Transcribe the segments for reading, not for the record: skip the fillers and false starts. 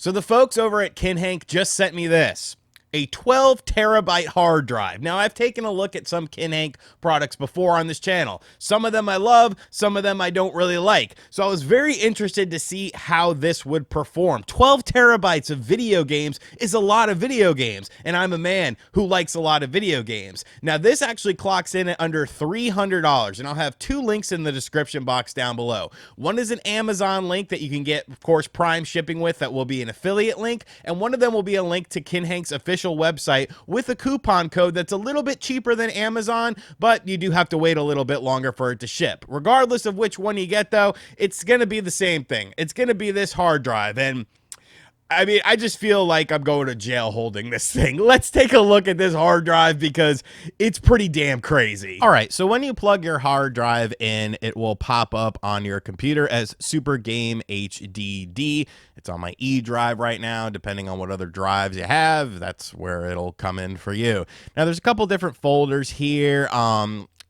So the folks over at Kinhank just sent me this. A 12 terabyte hard drive. Now, I've taken a look at some Kinhank products before on this channel. Some of them I love, some of them I don't really like. So I was very interested to see how this would perform. 12 terabytes of video games is a lot of video games, and I'm a man who likes a lot of video games. Now, this actually clocks in at under $300, and I'll have two links in the description box down below. One is an Amazon link that you can get, of course, Prime shipping with, that will be an affiliate link, and one of them will be a link to Kinhank's official website with a coupon code that's a little bit cheaper than Amazon, but you do have to wait a little bit longer for it to ship. Regardless of which one you get, though, it's going to be the same thing. It's going to be this hard drive, and I mean, I just feel like I'm going to jail holding this thing. Let's take a look at this hard drive because it's pretty damn crazy. All right, so when you plug your hard drive in, it will pop up on your computer as Super Game HDD. It's on my E drive right now. Depending on what other drives you have, that's where it'll come in for you. Now, there's a couple different folders here.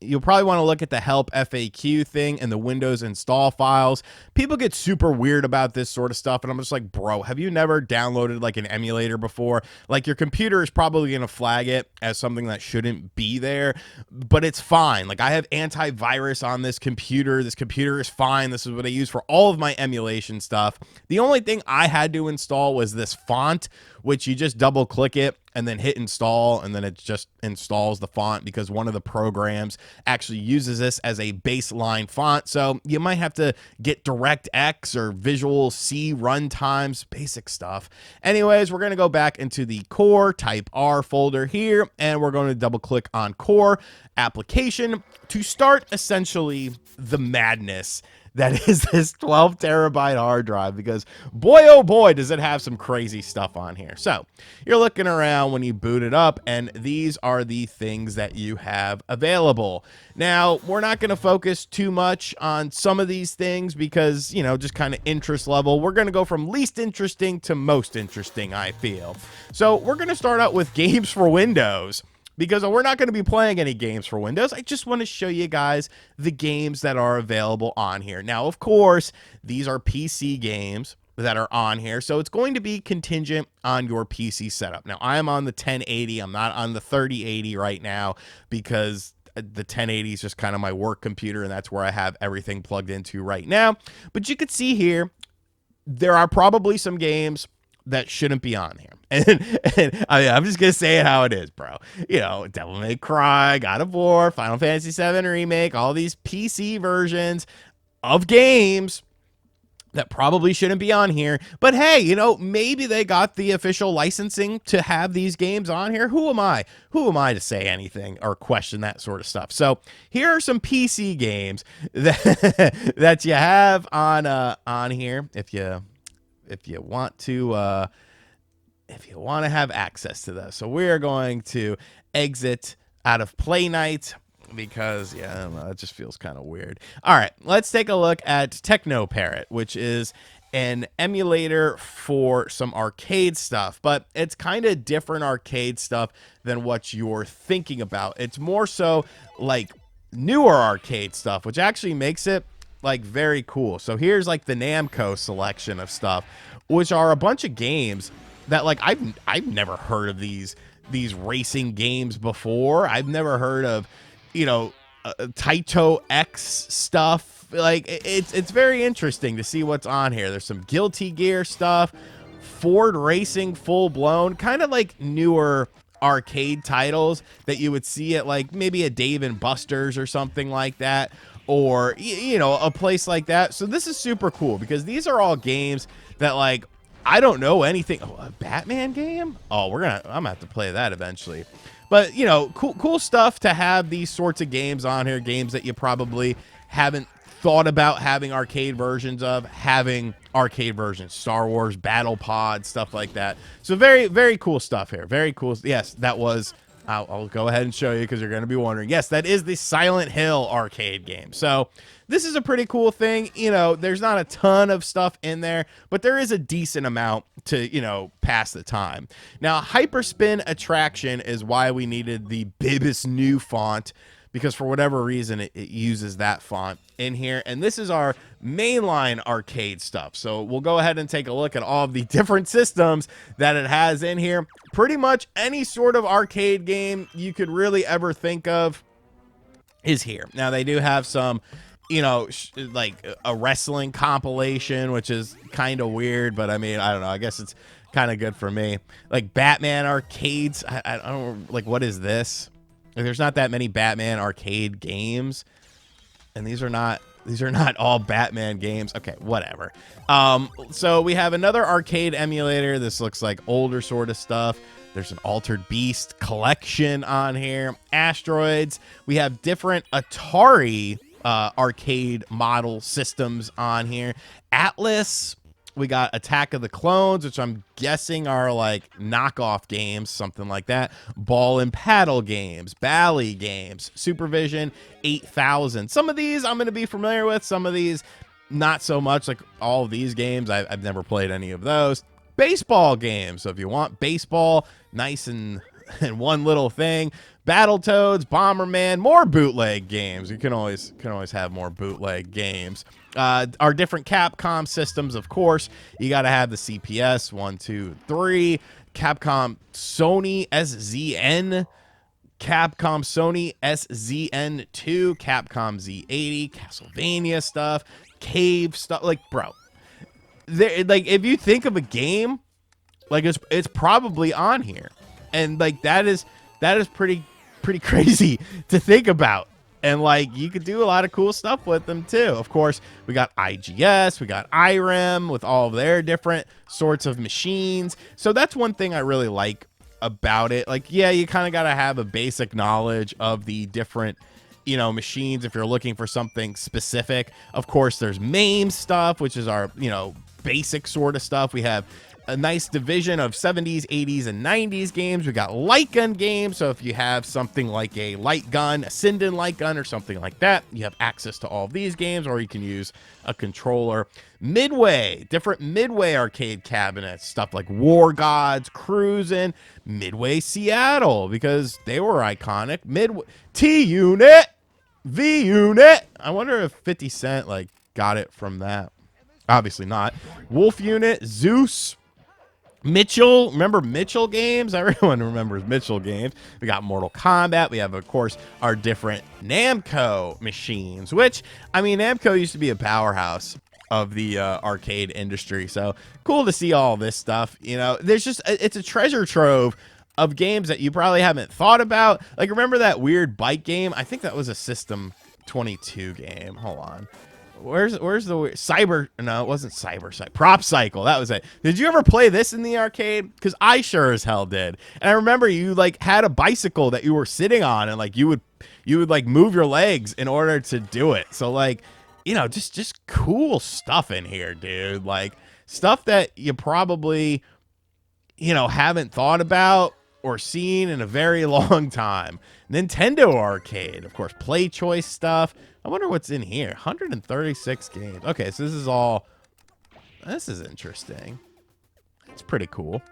You'll probably want to look at the help FAQ thing and the Windows install files. People get super weird about this sort of stuff, and I'm just like, bro, have you never downloaded like an emulator before? Like, your computer is probably going to flag it as something that shouldn't be there, but it's fine. Like, I have antivirus on this computer. This computer is fine. This is what I use for all of my emulation stuff. The only thing I had to install was this font, which you just double click it and then hit install, and then it just installs the font because one of the programs actually uses this as a baseline font. So you might have to get DirectX or Visual C runtimes, basic stuff. Anyways, we're going to go back into the Core Type R folder here, and we're going to double click on Core Application to start essentially the madness that is this 12 terabyte hard drive, because boy, oh boy, does it have some crazy stuff on here. So you're looking around when you boot it up, and these are the things that you have available. Now, we're not going to focus too much on some of these things because, you know, just kind of interest level. We're going to go from least interesting to most interesting, I feel. So we're going to start out with games for Windows, because we're not going to be playing any games for Windows. I just want to show you guys the games that are available on here. Now, of course, these are PC games that are on here, so it's going to be contingent on your PC setup. Now, I am on the 1080. I'm not on the 3080 right now because the 1080 is just kind of my work computer, and that's where I have everything plugged into right now. But you could see here, there are probably some games that shouldn't be on here. And I mean, I'm just going to say it how it is, bro. You know, Devil May Cry, God of War, Final Fantasy VII Remake, all these PC versions of games that probably shouldn't be on here. But hey, you know, maybe they got the official licensing to have these games on here. Who am I? Who am I to say anything or question that sort of stuff? So here are some PC games that you have on here if you want to have access to those. So we're going to exit out of Play Night because, yeah, I don't know, it just feels kind of weird. All right, let's take a look at Techno Parrot, which is an emulator for some arcade stuff, but it's kind of different arcade stuff than what you're thinking about. It's more so like newer arcade stuff, which actually makes it like very cool. So here's like the Namco selection of stuff, which are a bunch of games that, like, I've never heard of these racing games before. I've never heard of, you know, Taito X stuff. Like, it's very interesting to see what's on here. There's some Guilty Gear stuff, Ford Racing full blown, kind of like newer arcade titles that you would see at like maybe a Dave and Buster's or something like that, or, you know, a place like that. So this is super cool because these are all games that, like, I don't know anything. Oh, a Batman game? Oh, I'm gonna have to play that eventually. But, you know, cool stuff to have these sorts of games on here, games that you probably haven't thought about having arcade versions of, having arcade versions, Star Wars, Battle Pod, stuff like that. So very, very cool stuff here. Very cool. Yes, that was, I'll go ahead and show you because you're going to be wondering. Yes, that is the Silent Hill arcade game. So this is a pretty cool thing. You know, there's not a ton of stuff in there, but there is a decent amount to, you know, pass the time. Now, Hyperspin Attraction is why we needed the Bibis New font, because for whatever reason it uses that font in here. And this is our mainline arcade stuff. So we'll go ahead and take a look at all of the different systems that it has in here. Pretty much any sort of arcade game you could really ever think of is here. Now they do have some, you know, like a wrestling compilation, which is kind of weird, but I mean, I don't know, I guess it's kind of good for me. Like Batman arcades, I don't, like, what is this? Like, there's not that many Batman arcade games, and these are not all Batman games. Okay, whatever. So we have another arcade emulator. This looks like older sort of stuff. There's an Altered Beast collection on here. Asteroids. We have different Atari arcade model systems on here. Atlas. We got Attack of the Clones, which I'm guessing are like knockoff games, something like that. Ball and paddle games, Bally games, Supervision 8000. Some of these I'm going to be familiar with. Some of these not so much. Like all of these games, I've never played any of those. Baseball games. So if you want baseball, nice and one little thing. Battletoads, Bomberman, more bootleg games. You can always have more bootleg games. Our different Capcom systems, of course. You got to have the CPS 1, 2, 3. Capcom Sony SZN. Capcom Sony SZN2. Capcom Z80. Castlevania stuff. Cave stuff. Like, bro. Like, if you think of a game, like, it's probably on here. And, like, that is pretty crazy to think about. And like you could do a lot of cool stuff with them too. Of course, we got IGS, we got IREM with all of their different sorts of machines. So that's one thing I really like about it. Like, yeah, you kind of got to have a basic knowledge of the different, you know, machines if you're looking for something specific. Of course, there's MAME stuff, which is our, you know, basic sort of stuff. We have a nice division of 70s, 80s, and 90s games. We got light gun games. So if you have something like a light gun, a Sinden light gun, or something like that, you have access to all of these games, or you can use a controller. Midway, different Midway arcade cabinets, stuff like War Gods, Cruisin', Midway Seattle, because they were iconic. Midway, T-Unit, V-Unit. I wonder if 50 Cent like got it from that. Obviously not. Wolf Unit, Zeus, Mitchell. Remember Mitchell games? Everyone remembers Mitchell games. We got Mortal Kombat. We have, of course, our different Namco machines, which, I mean, Namco used to be a powerhouse of the arcade industry. So cool to see all this stuff. You know, there's just, it's a treasure trove of games that you probably haven't thought about. Like, remember that weird bike game? I think that was a System 22 game. Hold on. Where's the Cyber? No, it wasn't Prop Cycle. That was it. Did you ever play this in the arcade? Because I sure as hell did. And I remember you like had a bicycle that you were sitting on, and like you would like move your legs in order to do it. So like, you know, just cool stuff in here, dude. Like stuff that you probably, you know, haven't thought about or seen in a very long time. Nintendo Arcade, of course, Play Choice stuff. I wonder what's in here. 136 games. Okay, so this is interesting. It's pretty cool.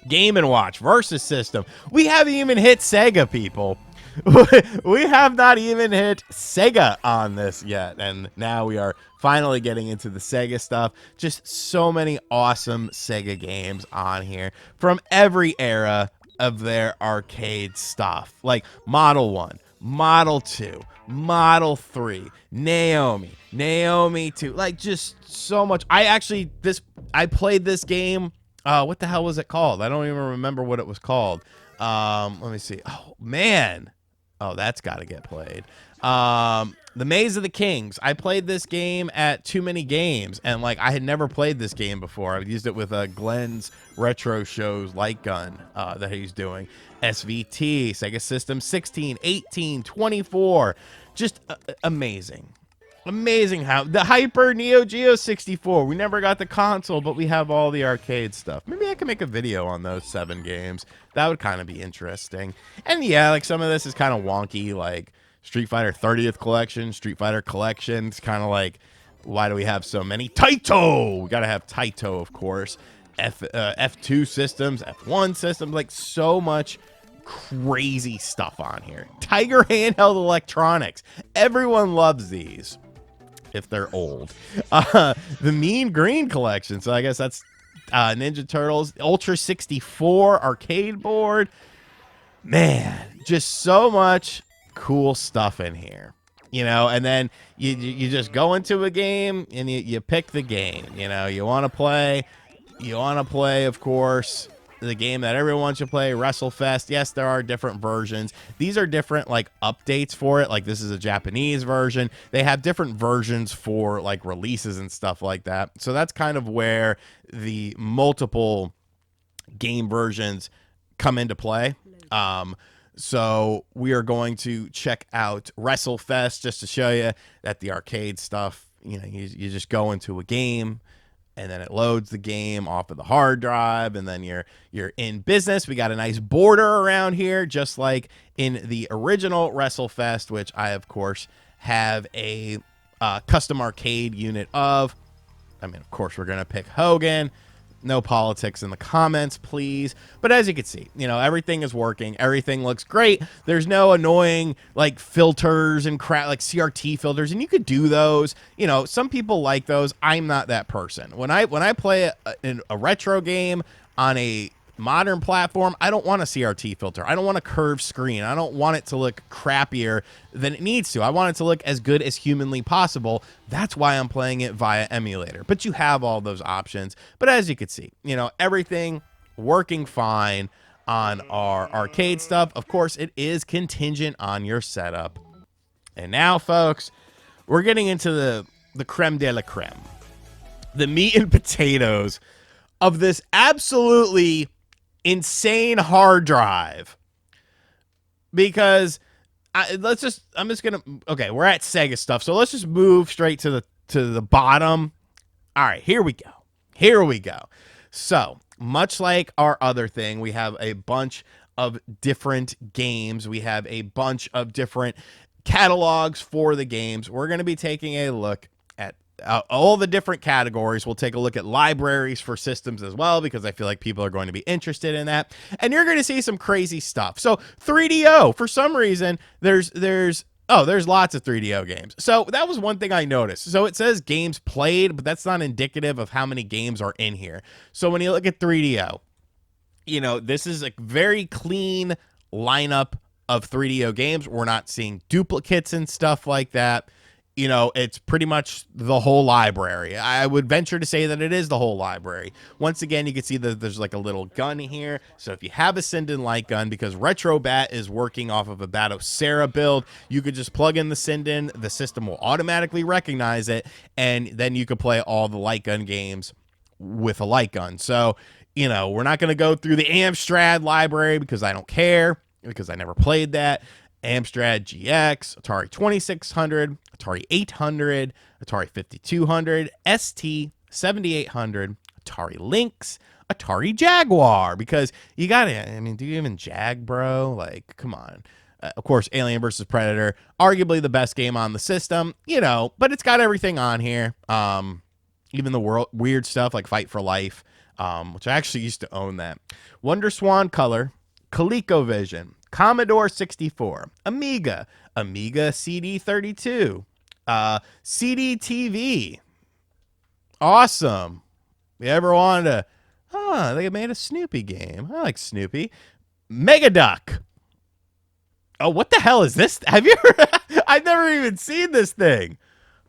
Game & Watch versus system. We haven't even hit Sega, people. We have not even hit Sega on this yet. And now we are finally getting into the Sega stuff. Just so many awesome Sega games on here from every era of their arcade stuff. Like Model 1, Model 2, Model 3, Naomi 2. Like just so much. I played this game. What the hell was it called? I don't even remember what it was called. Let me see. Oh man. Oh, that's got to get played. The Maze of the Kings. I played this game at Too Many Games, and like I had never played this game before. I used it with Glenn's Retro Shows light gun that he's doing. SVT, Sega System 16, 18, 24. Just amazing. Amazing how the Hyper Neo Geo 64. We never got the console, but we have all the arcade stuff. Maybe I can make a video on those 7 games. That would kind of be interesting. And yeah, like some of this is kind of wonky, like Street Fighter 30th Collection, Street Fighter Collection. It's kind of like, why do we have so many? Taito! We got to have Taito, of course. F2 systems, F1 systems, like so much crazy stuff on here. Tiger handheld electronics. Everyone loves these if they're old. The Mean Green collection. So I guess that's Ninja Turtles. Ultra 64 arcade board. Man, just so much cool stuff in here. You know, and then you just go into a game and you pick the game. You know, you want to play, of course, the game that everyone should play, WrestleFest. Yes, there are different versions. These are different, like, updates for it. Like, this is a Japanese version. They have different versions for, like, releases and stuff like that. So that's kind of where the multiple game versions come into play. So we are going to check out WrestleFest just to show you that the arcade stuff, you know, you just go into a game and then it loads the game off of the hard drive, and then you're in business. We got a nice border around here, just like in the original WrestleFest, which I, of course, have a custom arcade unit of. I mean, of course, we're going to pick Hogan. No politics in the comments, please. But as you can see, you know, everything is working. Everything looks great. There's no annoying, like, filters and crap, like CRT filters, and you could do those. You know, some people like those. I'm not that person. When I play a retro game on a modern platform, I don't want a CRT filter. I don't want a curved screen. I don't want it to look crappier than it needs to. I want it to look as good as humanly possible. That's why I'm playing it via emulator. But you have all those options. But as you can see, you know, everything working fine on our arcade stuff. Of course, it is contingent on your setup. And now, folks, we're getting into the creme de la creme. The meat and potatoes of this absolutely insane hard drive, because we're at Sega stuff, so let's just move straight to the bottom. All right, here we go. So much like our other thing, we have a bunch of different games. We have a bunch of different catalogs for the games. We're going to be taking a look at all the different categories. We'll take a look at libraries for systems as well, because I feel like people are going to be interested in that. And you're going to see some crazy stuff. So 3DO, for some reason, there's lots of 3DO games. So that was one thing I noticed. So it says games played, but that's not indicative of how many games are in here. So when you look at 3DO, you know, this is a very clean lineup of 3DO games. We're not seeing duplicates and stuff like that. You know, it's pretty much the whole library. I would venture to say that it is the whole library. Once again, you can see that there's like a little gun here. So if you have a Sinden light gun, because RetroBat is working off of a Batocera build, you could just plug in the Sinden. The system will automatically recognize it, and then you could play all the light gun games with a light gun. So, you know, we're not going to go through the Amstrad library because I don't care, because I never played that. Amstrad GX, Atari 2600, Atari 800, Atari 5200, ST 7800, Atari Lynx, Atari Jaguar, because you gotta, I mean, do you even Jag, bro? Like, come on. Of course, Alien vs. Predator, arguably the best game on the system, you know, but it's got everything on here. Even the weird stuff like Fight for Life, which I actually used to own that. Wonder Swan Color, ColecoVision, Commodore 64, Amiga CD32, CD TV. Awesome. You ever wanted to, they made a Snoopy game. I like Snoopy. Megaduck. Oh, what the hell is this? Have you ever, I've never even seen this thing.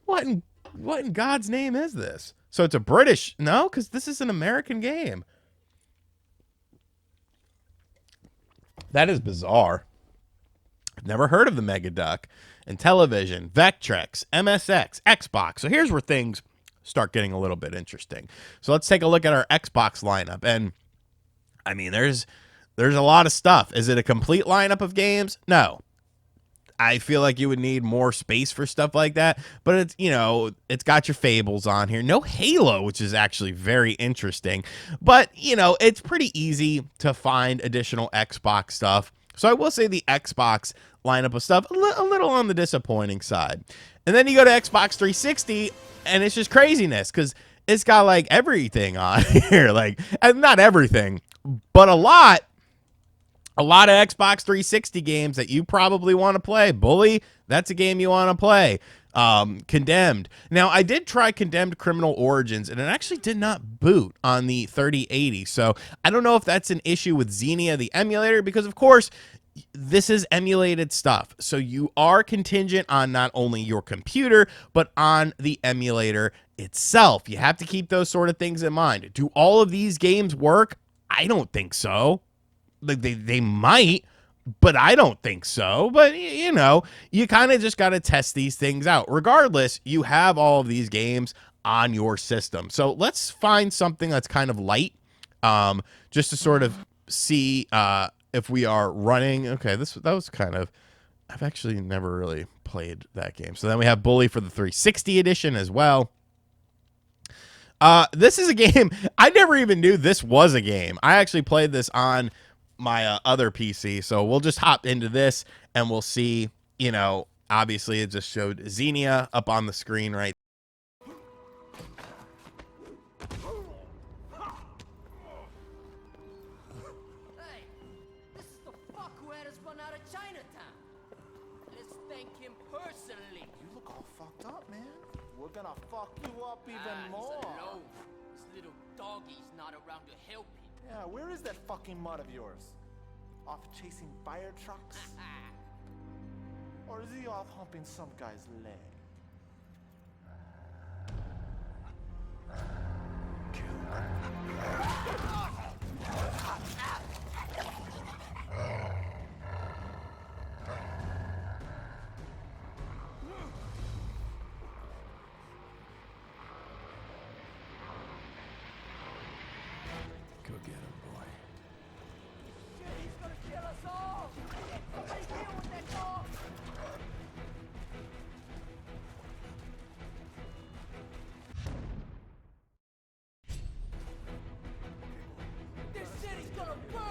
What in God's name is this? So it's a British, no, because this is an American game. That is bizarre. I've never heard of the Megaduck. And Television, Vectrex, MSX, Xbox. So here's where things start getting a little bit interesting. So let's take a look at our Xbox lineup. And I mean, there's a lot of stuff. Is it a complete lineup of games? No. I feel like you would need more space for stuff like that. But it's, you know, it's got your Fables on here. No Halo, which is actually very interesting. But, you know, it's pretty easy to find additional Xbox stuff. So I will say the Xbox lineup of stuff, a little on the disappointing side. And then you go to Xbox 360, and it's just craziness, because it's got, like, everything on here. Like, and not everything, but a lot A lot of Xbox 360 games that you probably want to play. Bully, that's a game you want to play. Condemned. Now, I did try Condemned Criminal Origins, and it actually did not boot on the 3080. So I don't know if that's an issue with Xenia, the emulator, because, of course, this is emulated stuff. So you are contingent on not only your computer, but on the emulator itself. You have to keep those sort of things in mind. Do all of these games work? I don't think so. Like they might, but I don't think so. But, you know, you kind of just got to test these things out. Regardless, you have all of these games on your system. So let's find something that's kind of light, just to sort of see if we are running. Okay, that was kind of, I've actually never really played that game. So then we have Bully for the 360 edition as well. This is a game, I never even knew this was a game. I actually played this on my other PC, so we'll just hop into this and we'll see. You know, obviously it just showed Xenia up on the screen right. Hey, this is the fuck who had us run out of Chinatown. Let's thank him personally. You look all fucked up, man. We're gonna fuck you up even more. He's alone. This little doggie's not around to help him. Yeah, where is that fucking mud of yours? Off chasing fire trucks? Or is he off humping some guy's leg? Go get him, boy. Shit, he's gonna kill us all. Somebody deal with that dog. This city's gonna burn.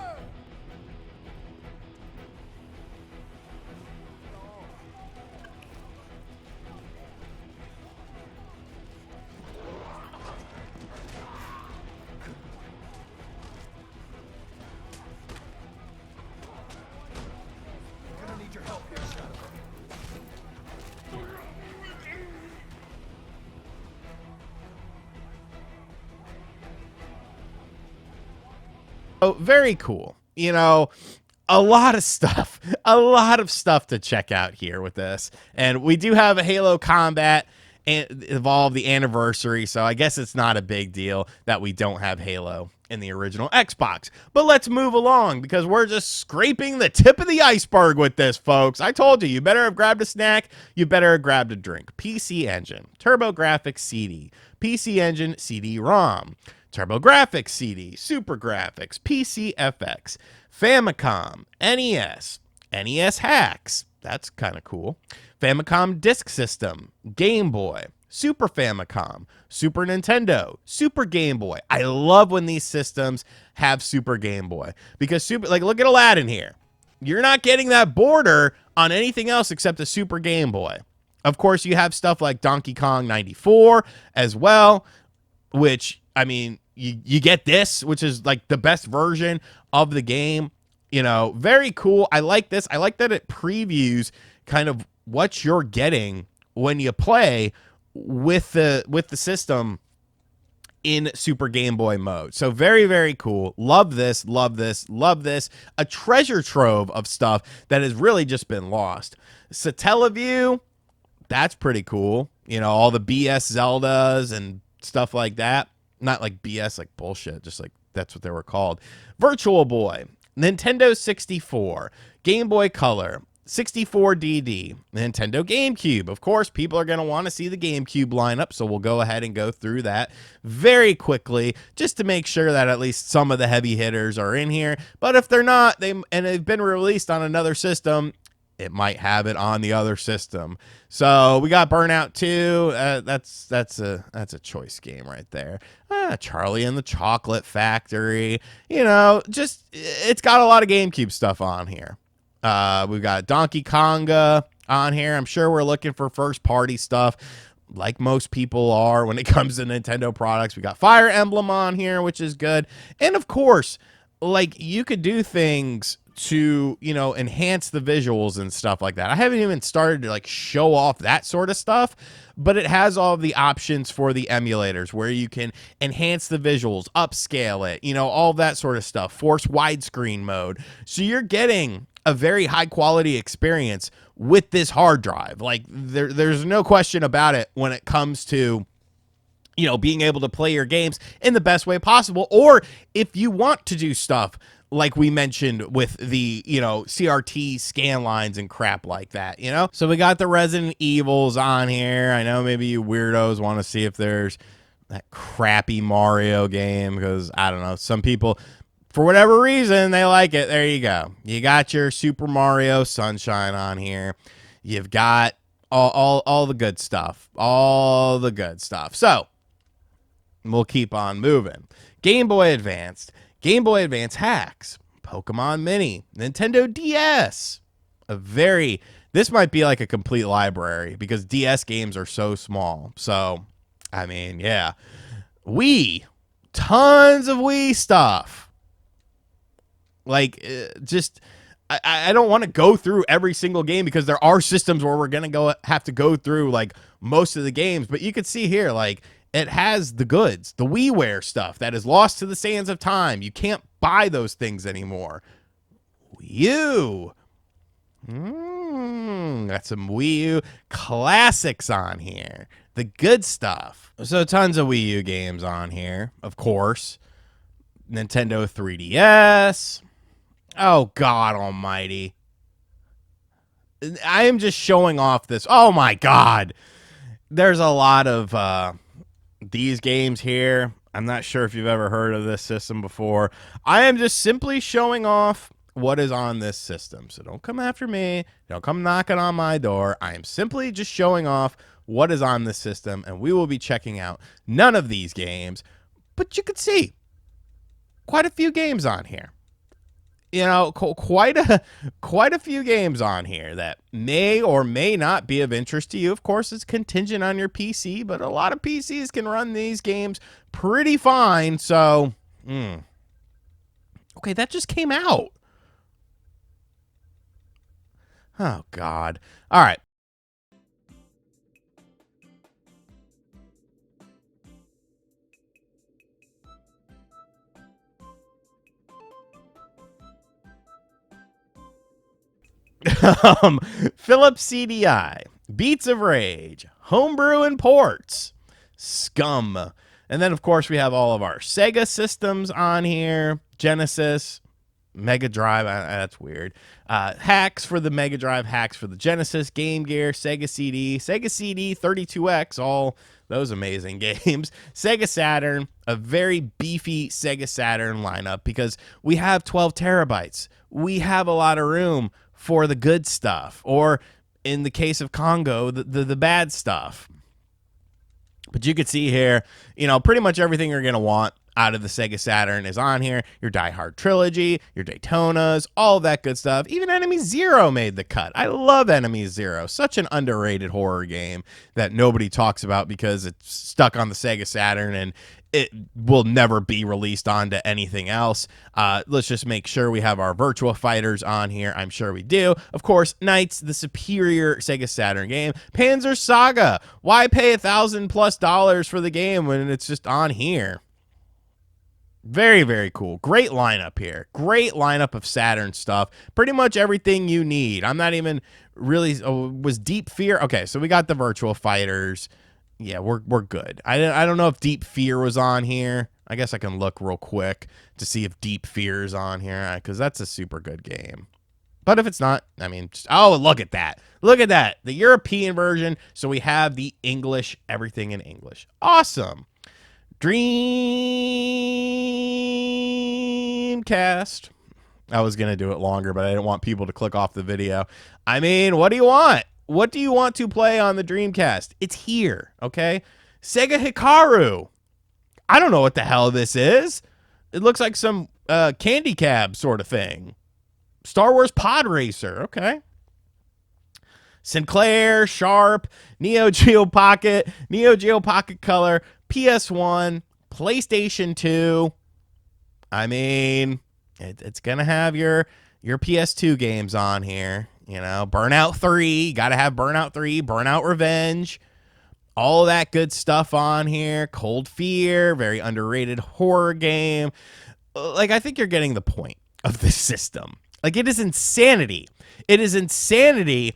Gonna need your help here, Shadow. Oh, very cool. You know, a lot of stuff to check out here with this. And we do have a Halo Combat and Evolve the anniversary, so I guess it's not a big deal that we don't have Halo in the original Xbox. But let's move along, because we're just scraping the tip of the iceberg with this, folks. I told you, you better have grabbed a snack, you better have grabbed a drink. PC Engine, TurboGrafx CD, PC Engine CD-ROM, TurboGrafx CD, Super Graphics, PCFX, Famicom, NES, NES Hacks, that's kind of cool, Famicom Disk System, Game Boy, Super Famicom, Super Nintendo, Super Game Boy. I love when these systems have Super Game Boy, because like, look at Aladdin here. You're not getting that border on anything else except a Super Game Boy. Of course, you have stuff like Donkey Kong 94 as well, which, I mean, you get this, which is like the best version of the game. You know, very cool. I like this. I like that it previews kind of what you're getting when you play with the system in Super Game Boy mode. So very, very cool. Love this, love this, love this. A treasure trove of stuff that has really just been lost. Satellaview, that's pretty cool. You know, all the BS Zeldas and stuff like that. Not like BS, like bullshit, just like that's what they were called. Virtual Boy, Nintendo 64, Game Boy Color, 64DD, Nintendo GameCube. Of course, people are going to want to see the GameCube lineup, so we'll go ahead and go through that very quickly just to make sure that at least some of the heavy hitters are in here. But if they're not, they've been released on another system, it might have it on the other system. So we got Burnout 2. That's a choice game right there. Charlie and the Chocolate Factory. You know, just it's got a lot of GameCube stuff on here. We've got Donkey Konga on here. I'm sure we're looking for first party stuff, like most people are when it comes to Nintendo products. We got Fire Emblem on here, which is good. And of course, like, you could do things to, you know, enhance the visuals and stuff like that. I haven't even started to like show off that sort of stuff, but it has all of the options for the emulators where you can enhance the visuals, upscale it, you know, all that sort of stuff, force widescreen mode. So you're getting a very high quality experience with this hard drive. Like there's no question about it when it comes to, you know, being able to play your games in the best way possible. Or if you want to do stuff like we mentioned with the, you know, CRT scan lines and crap like that, you know? So we got the Resident Evils on here. I know maybe you weirdos want to see if there's that crappy Mario game because, I don't know, some people, for whatever reason, they like it. There you go. You got your Super Mario Sunshine on here. You've got all the good stuff. All the good stuff. So we'll keep on moving. Game Boy Advance hacks, Pokemon Mini, Nintendo DS. This might be like a complete library because DS games are so small. So, I mean, yeah. Wii, tons of Wii stuff. Like, I don't want to go through every single game because there are systems where we're going to have to go through like most of the games. But you can see here, like, it has the goods, the WiiWare stuff that is lost to the sands of time. You can't buy those things anymore. Wii U. Got some Wii U classics on here. The good stuff. So tons of Wii U games on here, of course. Nintendo 3DS. Oh, God almighty. I am just showing off this. Oh, my God. There's a lot of these games here. I'm not sure if you've ever heard of this system before. I am just simply showing off what is on this system. So don't come after me. Don't come knocking on my door. I am simply just showing off what is on this system, and we will be checking out none of these games. But you can see quite a few games on here. You know, quite a few games on here that may or may not be of interest to you. Of course, it's contingent on your PC, but a lot of PCs can run these games pretty fine. So, okay, that just came out. Oh, God. All right. Philips CDI, Beats of Rage, Homebrew and Ports, Scum. And then, of course, we have all of our Sega systems on here. Genesis, Mega Drive, that's weird. Hacks for the Mega Drive, hacks for the Genesis, Game Gear, Sega CD, 32X, all those amazing games. Sega Saturn, a very beefy Sega Saturn lineup because we have 12 terabytes. We have a lot of room for the good stuff, or in the case of Congo, the bad stuff. But you can see here, you know, pretty much everything you're going to want out of the Sega Saturn is on here. Your Die Hard trilogy, your Daytonas, all that good stuff. Even Enemy Zero made the cut. I love Enemy Zero. Such an underrated horror game that nobody talks about because it's stuck on the Sega Saturn and it will never be released onto anything else. Let's just make sure we have our Virtua Fighters on here. I'm sure we do. Of course, Knights, the superior Sega Saturn game. Panzer Saga. Why pay $1,000+ for the game when it's just on here? Very, very cool. Great lineup here. Great lineup of Saturn stuff. Pretty much everything you need. I'm not even really... was Deep Fear? Okay, so we got the Virtua Fighters. Yeah, we're good. I don't know if Deep Fear was on here. I guess I can look real quick to see if Deep Fear is on here because that's a super good game. But if it's not, I mean, oh, look at that. Look at that. The European version. So we have the English, everything in English. Awesome. Dreamcast. I was going to do it longer, but I didn't want people to click off the video. I mean, what do you want? What do you want to play on the Dreamcast? It's here, okay? Sega Hikaru. I don't know what the hell this is. It looks like some candy cab sort of thing. Star Wars Pod Racer, okay. Sinclair, Sharp, Neo Geo Pocket Color, PS1, PlayStation 2. I mean, it's going to have your your PS2 games on here. You know, Burnout 3, got to have Burnout 3, Burnout Revenge, all that good stuff on here. Cold Fear, very underrated horror game. Like, I think you're getting the point of this system. Like, it is insanity. It is insanity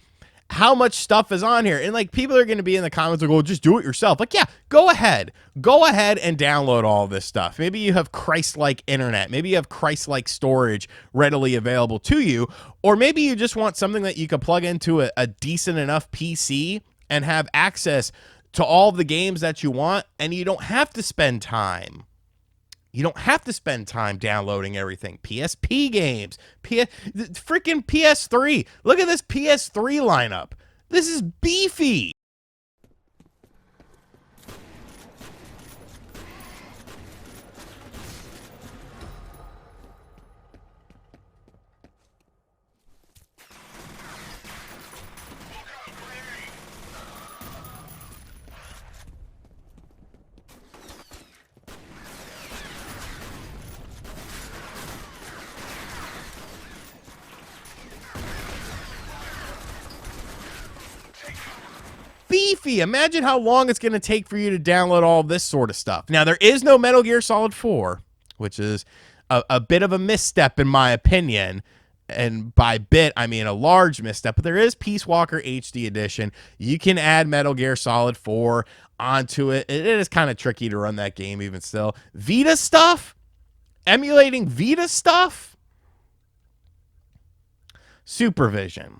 how much stuff is on here. And like, people are going to be in the comments like, oh, just do it yourself. Like, yeah, go ahead and download all this stuff. Maybe you have Christ-like internet. Maybe you have Christ-like storage readily available to you. Or maybe you just want something that you can plug into a decent enough PC and have access to all the games that you want. And you don't have to spend time. You don't have to spend time downloading everything. PSP games, freaking PS3. Look at this PS3 lineup. This is beefy. Beefy. Imagine how long it's going to take for you to download all this sort of stuff. Now, there is no Metal Gear Solid 4, which is a bit of a misstep in my opinion. And by bit, I mean a large misstep. But there is Peace Walker HD Edition. You can add Metal Gear Solid 4 onto it. It is kind of tricky to run that game even still. Vita stuff? Emulating Vita stuff? Supervision.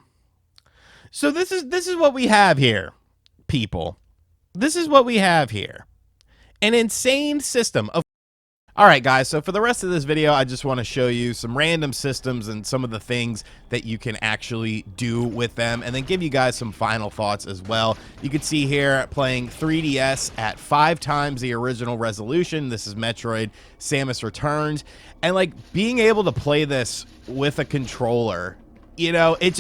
So this is what we have here, people. This is what we have here. An insane system of... All right, guys, so for the rest of this video, I just want to show you some random systems and some of the things that you can actually do with them, and then give you guys some final thoughts as well. You can see here playing 3DS at 5 times the original resolution. This is Metroid Samus Returns. And, like, being able to play this with a controller, you know, it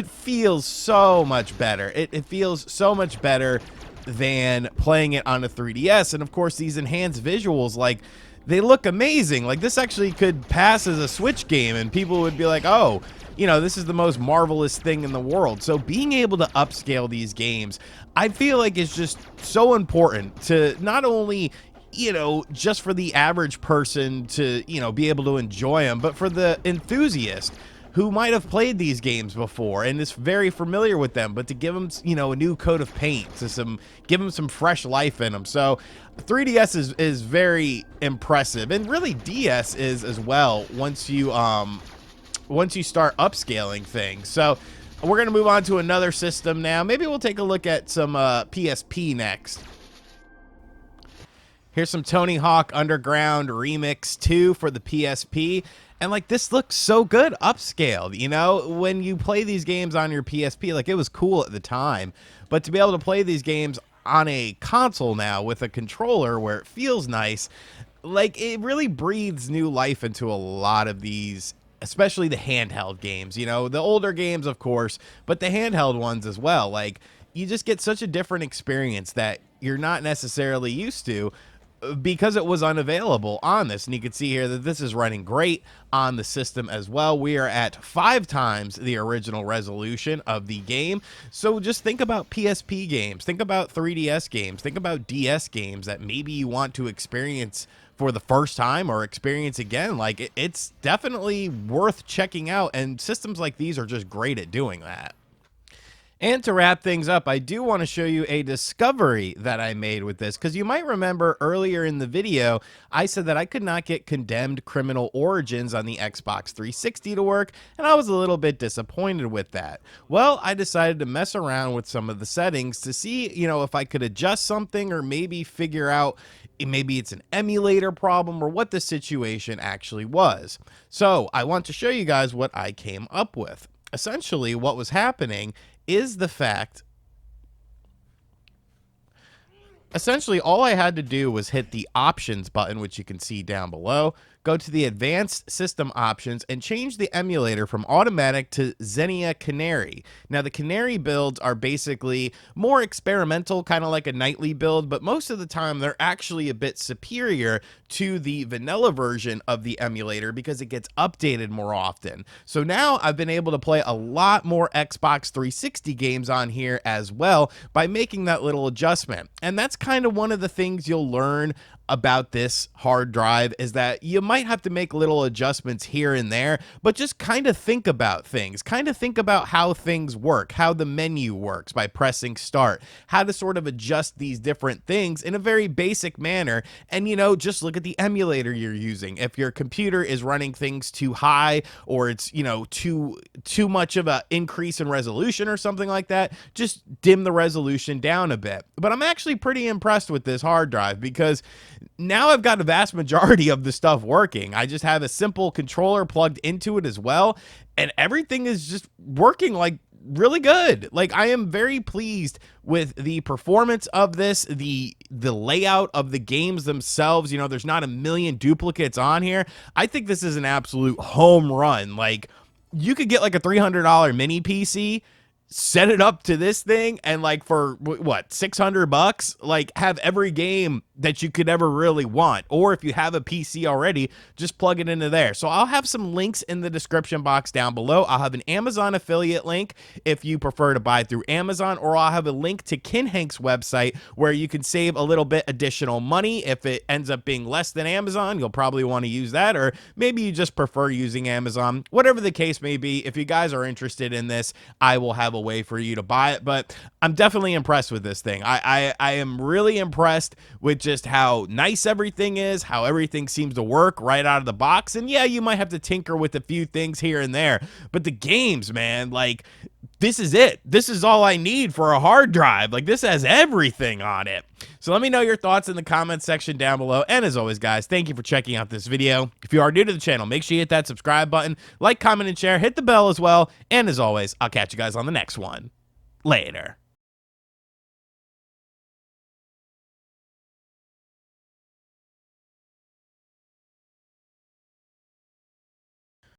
feels so much better. It feels so much better than playing it on a 3DS. And, of course, these enhanced visuals, like... they look amazing. Like, this actually could pass as a Switch game, and people would be like, oh, you know, this is the most marvelous thing in the world. So being able to upscale these games, I feel like is just so important to not only, you know, just for the average person to, you know, be able to enjoy them, but for the enthusiast who might have played these games before and is very familiar with them, but to give them, you know, a new coat of paint, to give them some fresh life in them. So 3DS is very impressive, and really DS is as well once you start upscaling things. So we're gonna move on to another system now. Maybe we'll take a look at some PSP next. Here's some Tony Hawk Underground Remix 2 for the PSP. And, like, this looks so good upscaled, you know? When you play these games on your PSP, like, it was cool at the time. But to be able to play these games on a console now with a controller where it feels nice, like, it really breathes new life into a lot of these, especially the handheld games. You know, the older games, of course, but the handheld ones as well. Like, you just get such a different experience that you're not necessarily used to, because it was unavailable on this. And you can see here that this is running great on the system as well. We are at 5 times the original resolution of the game. So just think about PSP games, think about 3DS games, think about DS games that maybe you want to experience for the first time or experience again. Like, it's definitely worth checking out, and systems like these are just great at doing that. And to wrap things up, I do want to show you a discovery that I made with this, because you might remember earlier in the video, I said that I could not get Condemned Criminal Origins on the Xbox 360 to work, and I was a little bit disappointed with that. Well, I decided to mess around with some of the settings to see, you know, if I could adjust something or maybe figure out maybe it's an emulator problem or what the situation actually was. So I want to show you guys what I came up with. Essentially, what was happening is the fact, essentially all I had to do was hit the options button, which you can see down below, go to the advanced system options and change the emulator from automatic to Xenia Canary. Now, the Canary builds are basically more experimental, kind of like a nightly build, but most of the time they're actually a bit superior to the vanilla version of the emulator because it gets updated more often. So now I've been able to play a lot more Xbox 360 games on here as well by making that little adjustment. And that's kind of one of the things you'll learn about this hard drive, is that you might have to make little adjustments here and there, but just kind of think about things, kind of think about how things work, how the menu works by pressing start, how to sort of adjust these different things in a very basic manner. And, you know, just look at the emulator you're using. If your computer is running things too high, or it's, you know, too much of an increase in resolution or something like that, just dim the resolution down a bit. But I'm actually pretty impressed with this hard drive because now I've got a vast majority of the stuff working. I just have a simple controller plugged into it as well, and everything is just working like really good. Like, I am very pleased with the performance of this, the layout of the games themselves. You know, there's not a million duplicates on here. I think this is an absolute home run. Like, you could get like a $300 mini PC, set it up to this thing, and like for what, $600, like have every game that you could ever really want. Or if you have a PC already, just plug it into there. So I'll have some links in the description box down below. I'll have an Amazon affiliate link if you prefer to buy through Amazon, or I'll have a link to Kinhank's website where you can save a little bit additional money. If it ends up being less than Amazon, you'll probably want to use that, or maybe you just prefer using Amazon. Whatever the case may be, if you guys are interested in this, I will have a way for you to buy it. But I'm definitely impressed with this thing. I am really impressed with just how nice everything is, how everything seems to work right out of the box. And yeah, you might have to tinker with a few things here and there, but the games, man, like, this is it. This is all I need for a hard drive. Like, this has everything on it. So let me know your thoughts in the comments section down below. And as always, guys, thank you for checking out this video. If you are new to the channel, make sure you hit that subscribe button, like, comment, and share. Hit the bell as well. And as always, I'll catch you guys on the next one. Later.